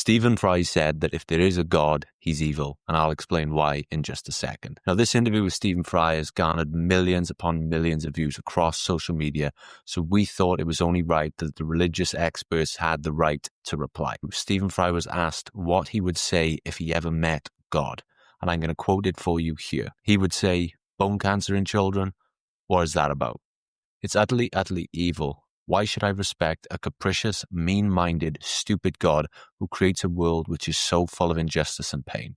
Stephen Fry said that if there is a God, he's evil, and I'll explain why in just a second. Now, this interview with Stephen Fry has garnered millions upon millions of views across social media, so we thought it was only right that the religious experts had the right to reply. Stephen Fry was asked what he would say if he ever met God, and I'm going to quote it for you here. He would say, "Bone cancer in children? What is that about? It's utterly, utterly evil. Why should I respect a capricious, mean-minded, stupid God who creates a world which is so full of injustice and pain?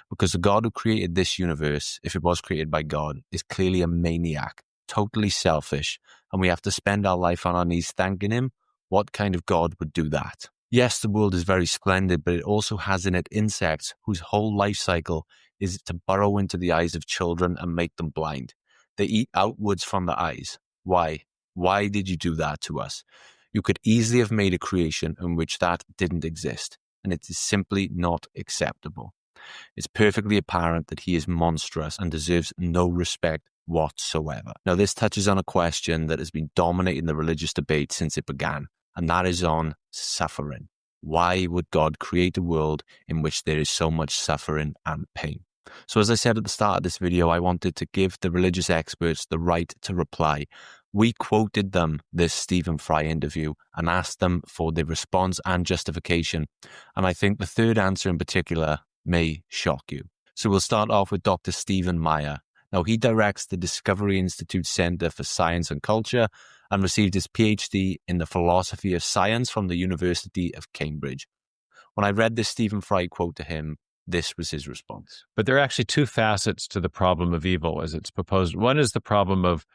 Because the God who created this universe, if it was created by God, is clearly a maniac, totally selfish, and we have to spend our life on our knees thanking him. What kind of God would do that? Yes, the world is very splendid, but it also has in it insects whose whole life cycle is to burrow into the eyes of children and make them blind. They eat outwards from the eyes. Why? Why did you do that to us? You could easily have made a creation in which that didn't exist, and it is simply not acceptable. It's perfectly apparent that he is monstrous and deserves no respect whatsoever." Now, this touches on a question that has been dominating the religious debate since it began, and that is on suffering. Why would God create a world in which there is so much suffering and pain? So as I said at the start of this video, I wanted to give the religious experts the right to reply. We quoted them this Stephen Fry interview and asked them for their response and justification. And I think the third answer in particular may shock you. So we'll start off with Dr. Stephen Meyer. Now, he directs the Discovery Institute Center for Science and Culture and received his PhD in the philosophy of science from the University of Cambridge. When I read this Stephen Fry quote to him, this was his response. But there are actually two facets to the problem of evil as it's proposed. One is the problem of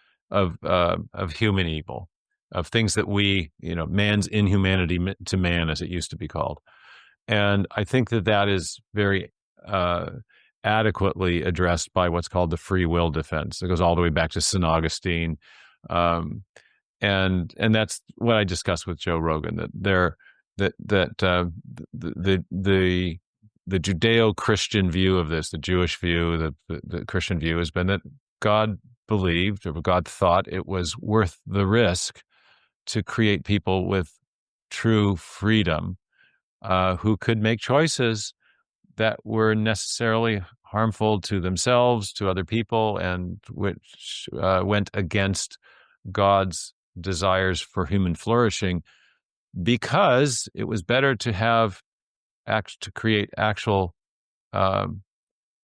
human evil, of things that we, man's inhumanity to man, as it used to be called. And I think that is very adequately addressed by what's called the free will defense. It goes all the way back to St. Augustine. And that's what I discussed with Joe Rogan, that the Judeo-Christian view of this, the Jewish view, the Christian view has been that God believed, or God thought it was worth the risk to create people with true freedom, who could make choices that were necessarily harmful to themselves, to other people, and which went against God's desires for human flourishing, because it was better to create actual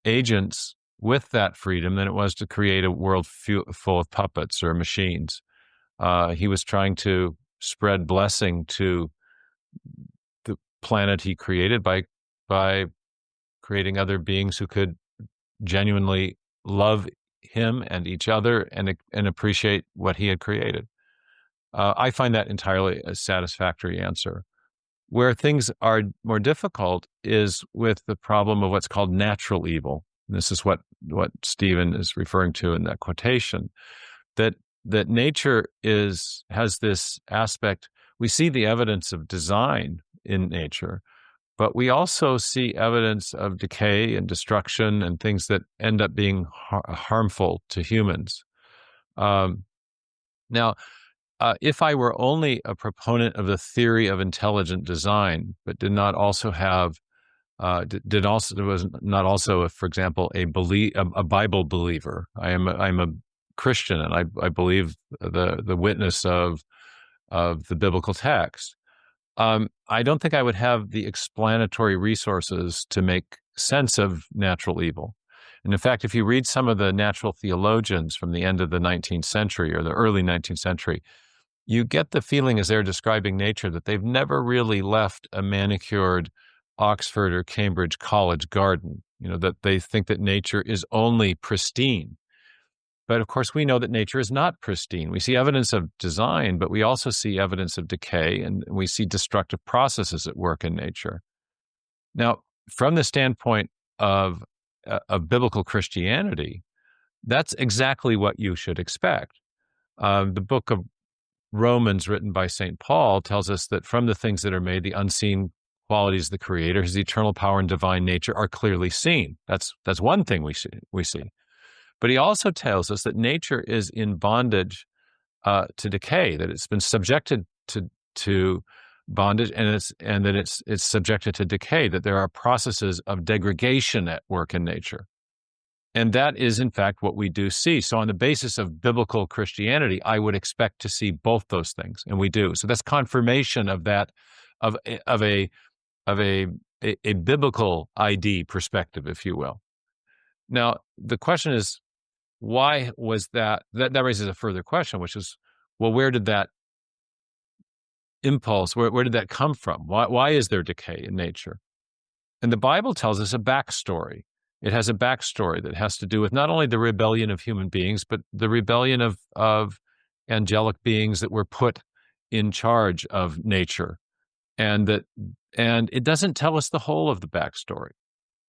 agents with that freedom than it was to create a world full of puppets or machines. He was trying to spread blessing to the planet he created by creating other beings who could genuinely love him and each other and appreciate what he had created. I find that entirely a satisfactory answer. Where things are more difficult is with the problem of what's called natural evil. This is what Stephen is referring to in that quotation, that nature has this aspect. We see the evidence of design in nature, but we also see evidence of decay and destruction and things that end up being harmful to humans. Now, if I were only a proponent of the theory of intelligent design, but was not also, for example, a Bible believer. I'm a Christian, and I believe the witness of the biblical text. I don't think I would have the explanatory resources to make sense of natural evil. And in fact, if you read some of the natural theologians from the end of the 19th century or the early 19th century, you get the feeling as they're describing nature that they've never really left a manicured Oxford or Cambridge college garden, that they think that nature is only pristine. But of course, we know that nature is not pristine. We see evidence of design, but we also see evidence of decay, and we see destructive processes at work in nature. Now, from the standpoint of biblical Christianity, that's exactly what you should expect. The book of Romans, written by St. Paul, tells us that from the things that are made, the unseen qualities of the Creator, his eternal power and divine nature, are clearly seen. That's one thing we see. But he also tells us that nature is in bondage to decay, that it's been subjected to bondage, and that it's subjected to decay, that there are processes of degradation at work in nature. And that is, in fact, what we do see. So on the basis of biblical Christianity, I would expect to see both those things, and we do. So that's confirmation of that, of a biblical ID perspective, if you will. Now, the question is, why was that? That raises a further question, which is, well, where did that impulse, where did that come from? Why is there decay in nature? And the Bible tells us a backstory. It has a backstory that has to do with not only the rebellion of human beings, but the rebellion of angelic beings that were put in charge of nature. And it doesn't tell us the whole of the backstory,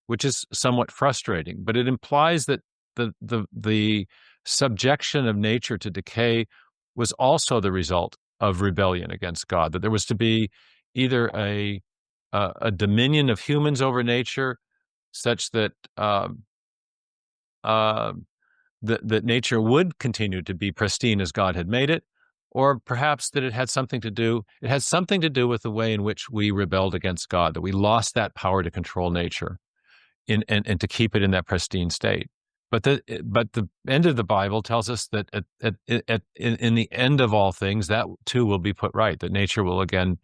which is somewhat frustrating, but it implies that the subjection of nature to decay was also the result of rebellion against God, that there was to be either a dominion of humans over nature, such that that nature would continue to be pristine as God had made it, or perhaps that it had something to do with the way in which we rebelled against God, that we lost that power to control nature and to keep it in that pristine state. But the end of the Bible tells us that in the end of all things, that too will be put right, that nature will again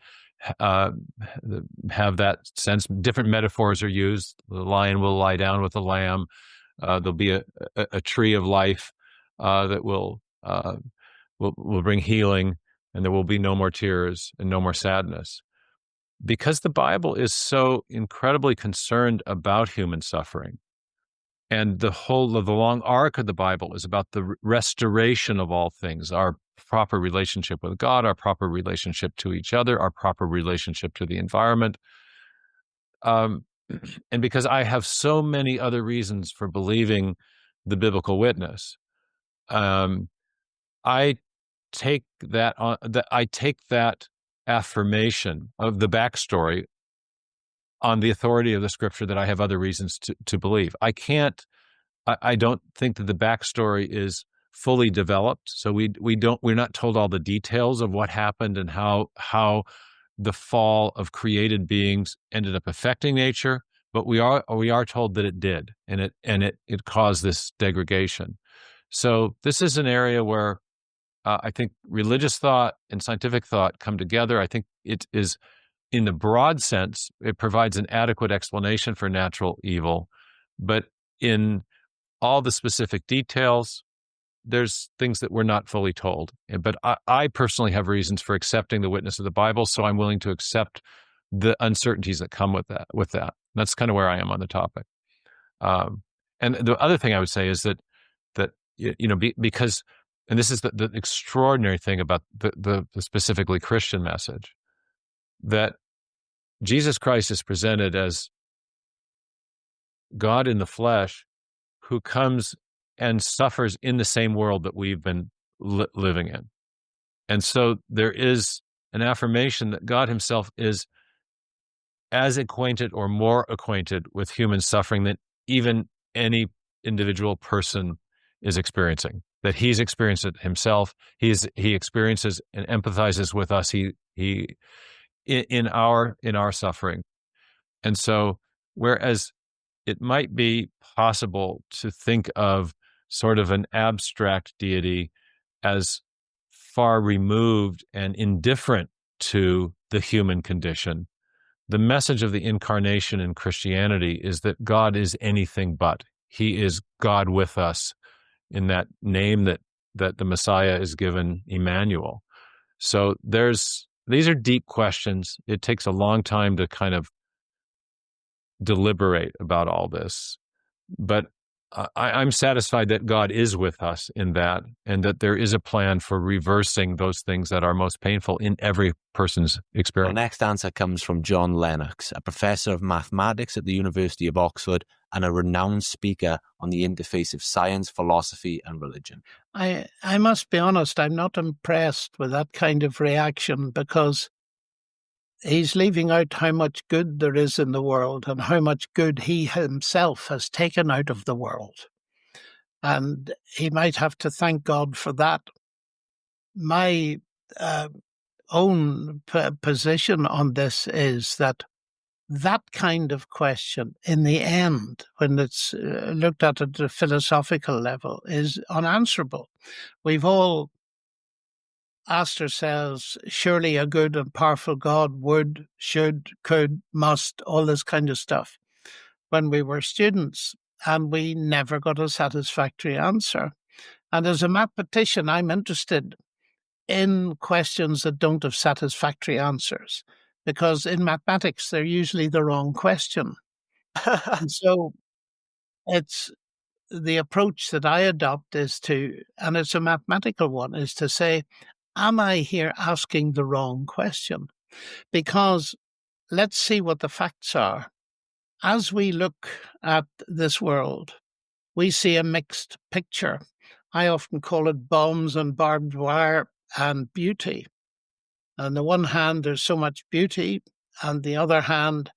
have that sense. Different metaphors are used. The lion will lie down with the lamb. There'll be a tree of life that will bring healing, and there will be no more tears and no more sadness. Because the Bible is so incredibly concerned about human suffering, and the long arc of the Bible is about the restoration of all things, our proper relationship with God, our proper relationship to each other, our proper relationship to the environment. And because I have so many other reasons for believing the biblical witness, I take that affirmation of the backstory on the authority of the scripture that I have other reasons to believe. I don't think that the backstory is fully developed. So we're not told all the details of what happened and how the fall of created beings ended up affecting nature, but we are told that it did, and it caused this degradation. So this is an area where I think religious thought and scientific thought come together. I think it is, in the broad sense, it provides an adequate explanation for natural evil, but in all the specific details, there's things that we're not fully told. But I personally have reasons for accepting the witness of the Bible, so I'm willing to accept the uncertainties that come with that. That's kind of where I am on the topic. And the other thing I would say is that because, and this is the extraordinary thing about the specifically Christian message, that Jesus Christ is presented as God in the flesh who comes and suffers in the same world that we've been living in. And so there is an affirmation that God himself is as acquainted or more acquainted with human suffering than even any individual person is experiencing, that he's experienced it himself. He experiences and empathizes with us. He in our suffering. And so, whereas it might be possible to think of sort of an abstract deity as far removed and indifferent to the human condition, the message of the incarnation in Christianity is that God is anything but. He is God with us, in that name that the Messiah is given, Emmanuel. So these are deep questions. It takes a long time to kind of deliberate about all this, but I'm satisfied that God is with us in that, and that there is a plan for reversing those things that are most painful in every person's experience. Our next answer comes from John Lennox, a professor of mathematics at the University of Oxford and a renowned speaker on the interface of science, philosophy, and religion. I must be honest, I'm not impressed with that kind of reaction, because he's leaving out how much good there is in the world and how much good he himself has taken out of the world. And he might have to thank God for that. My own position on this is that kind of question, in the end, when it's looked at a philosophical level, is unanswerable. We've all asked ourselves, surely a good and powerful God would, should, could, must, all this kind of stuff when we were students, and we never got a satisfactory answer. And as a mathematician, I'm interested in questions that don't have satisfactory answers, because in mathematics, they're usually the wrong question. And so it's the approach that I adopt is to, and it's a mathematical one, is to say, am I here asking the wrong question? Because let's see what the facts are. As we look at this world, we see a mixed picture. I often call it bombs and barbed wire and beauty. On the one hand, there's so much beauty. On the other hand,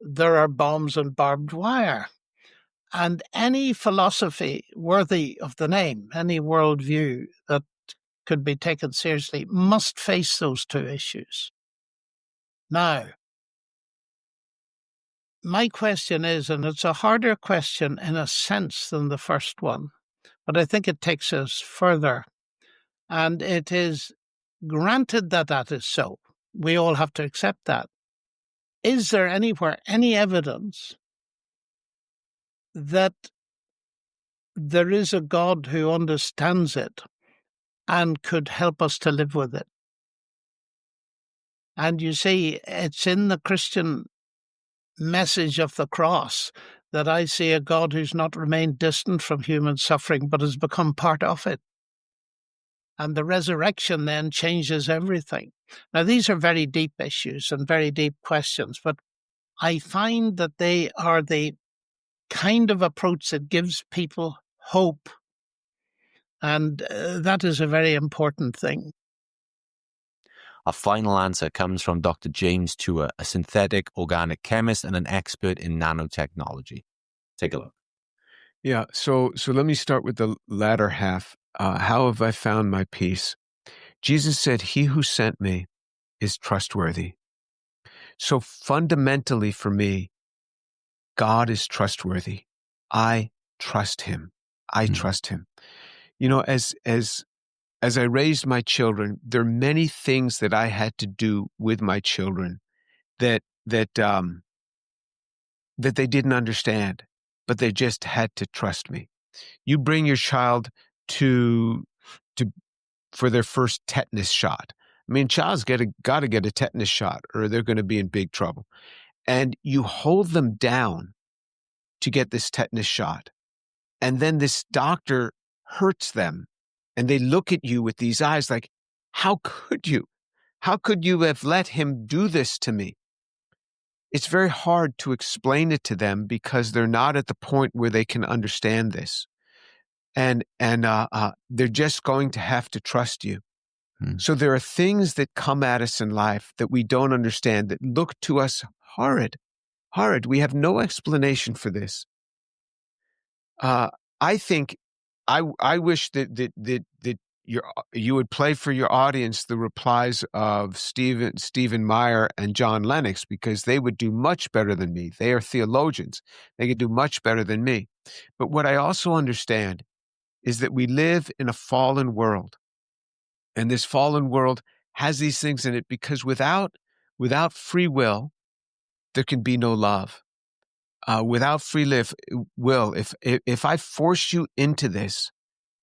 there are bombs and barbed wire. And any philosophy worthy of the name, any worldview that could be taken seriously, must face those two issues. Now, my question is, and it's a harder question in a sense than the first one, but I think it takes us further. And it is granted that that is so. We all have to accept that. Is there anywhere any evidence that there is a God who understands it and could help us to live with it? And you see, it's in the Christian message of the cross that I see a God who's not remained distant from human suffering, but has become part of it. And the resurrection then changes everything. Now, these are very deep issues and very deep questions, but I find that they are the kind of approach that gives people hope. And that is a very important thing. Our final answer comes from Dr. James Tour, a synthetic organic chemist and an expert in nanotechnology. Take a look. Yeah, so let me start with the latter half. How have I found my peace? Jesus said, "He who sent me is trustworthy." So fundamentally for me, God is trustworthy. I trust him. I trust him. You know, as I raised my children, there are many things that I had to do with my children that they didn't understand, but they just had to trust me. You bring your child for their first tetanus shot. I mean, child's got to get a tetanus shot or they're going to be in big trouble. And you hold them down to get this tetanus shot. And then this doctor hurts them and they look at you with these eyes like, how could you? How could you have let him do this to me? It's very hard to explain it to them because they're not at the point where they can understand this. And they're just going to have to trust you. So there are things that come at us in life that we don't understand, that look to us horrid. We have no explanation for this. I think I wish that you would play for your audience the replies of Stephen Meyer and John Lennox, because they would do much better than me. They are theologians. They could do much better than me. But what I also understand is that we live in a fallen world. And this fallen world has these things in it because without free will, there can be no love. Without free will, if I force you into this,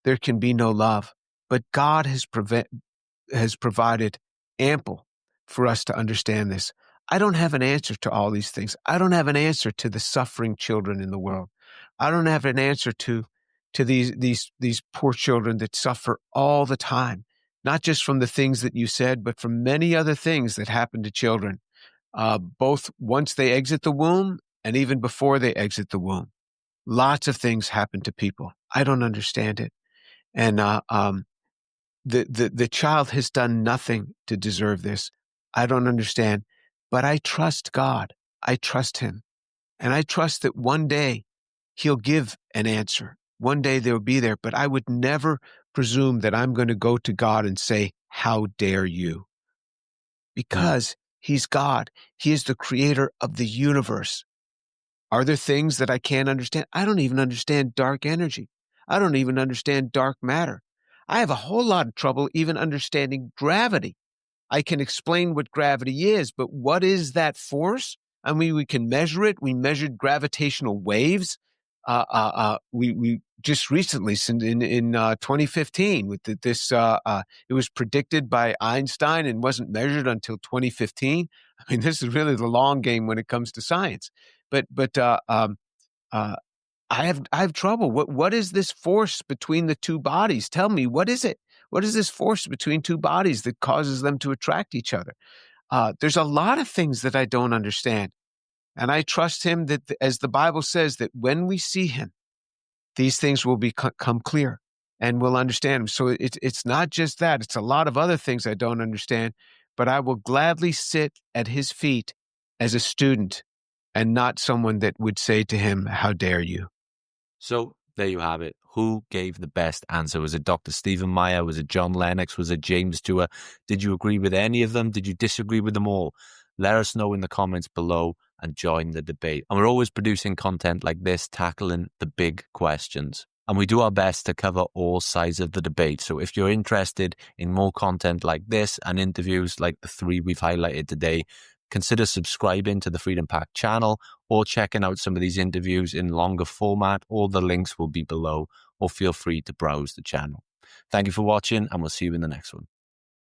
there can be no love. But God has provided ample for us to understand this. I don't have an answer to all these things. I don't have an answer to the suffering children in the world. I don't have an answer to these poor children that suffer all the time, not just from the things that you said, but from many other things that happen to children, both once they exit the womb and even before they exit the womb. Lots of things happen to people. I don't understand it. And the child has done nothing to deserve this. I don't understand. But I trust God. I trust him. And I trust that one day he'll give an answer. One day they'll be there. But I would never presume that I'm going to go to God and say, how dare you? because he's God. He is the creator of the universe. Are there things that I can't understand? I don't even understand dark energy. I don't even understand dark matter. I have a whole lot of trouble even understanding gravity. I can explain what gravity is, but what is that force? I mean, we can measure it. We measured gravitational waves. We just recently in 2015 with this. It was predicted by Einstein and wasn't measured until 2015. I mean, this is really the long game when it comes to science. But I have trouble. What is this force between the two bodies? Tell me, what is it? What is this force between two bodies that causes them to attract each other? There's a lot of things that I don't understand. And I trust him that, as the Bible says, that when we see him, these things will become clear and we'll understand him. So it's not just that. It's a lot of other things I don't understand, but I will gladly sit at his feet as a student and not someone that would say to him, how dare you? So there you have it. Who gave the best answer? Was it Dr. Stephen Meyer? Was it John Lennox? Was it James Tour? Did you agree with any of them? Did you disagree with them all? Let us know in the comments below and join the debate. And we're always producing content like this, tackling the big questions. And we do our best to cover all sides of the debate. So if you're interested in more content like this and interviews like the 3 we've highlighted today, consider subscribing to the Freedom Pack channel or checking out some of these interviews in longer format. All the links will be below, or feel free to browse the channel. Thank you for watching, and we'll see you in the next one.